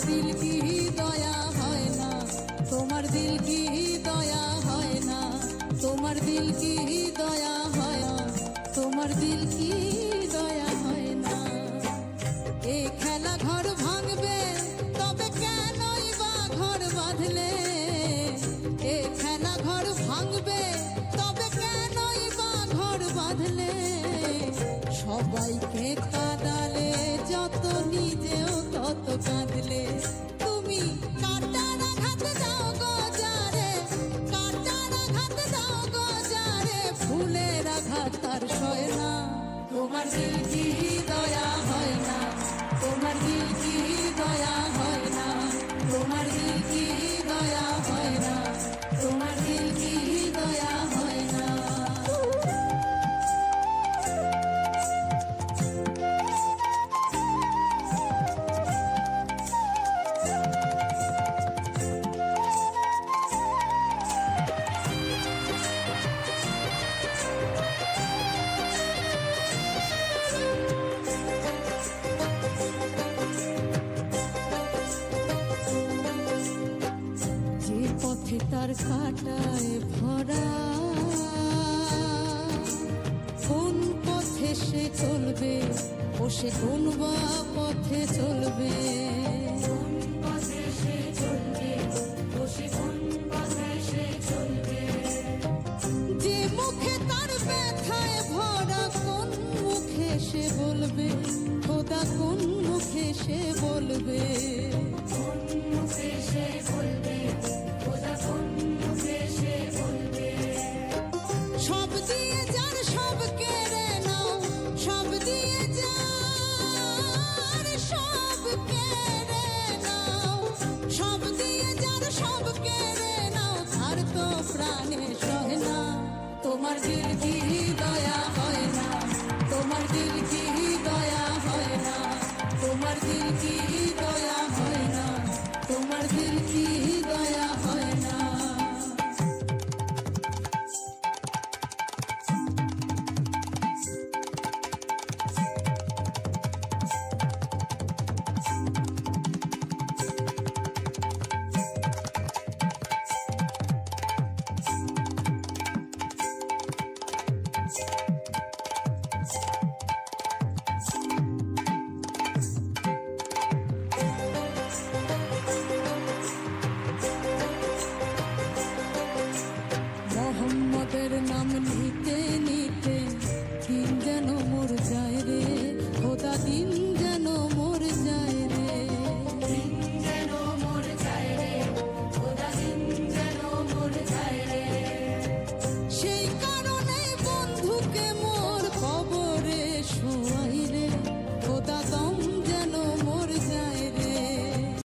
दिल की दया है ना, तुम्हार दिल की दया है ना, तुम्हार दिल की दया है ना, तुम्हार दिल की दया है ना। ए खेला घर भांगबे तबे केनई बा घर बाঁধলে, ए खेला घर भांगबे तबे केनई बा घर बाঁধলে, সবাইকে কাঁদালে যত নিজেও তত কাঁদলে, তুমি কাঁটার আঘাত দাও গো যারে, কাঁটার আঘাত দাও গো যারে, ফুলের আঘাত তার সয় না। তোমার দিল কি দয়া হয় না, তোমার দিল কি দয়া হয় না, তোমার দিল কি দয়া হয় না, তোমার দিল কি দয়া হয় না। তার কাটায় ভরা, কোন পথে সে চলবে, ও সে কোন বা পথে চলবে, কোন পথে সে চলবে, ও সে কোন পথে সে চলবে, যে মুখে তার ব্যথায় ভরা, কোন মুখে সে বলবে, খোদা কোন মুখে সে বলবে, কোন মুখে সে বলবে, খোদা কোন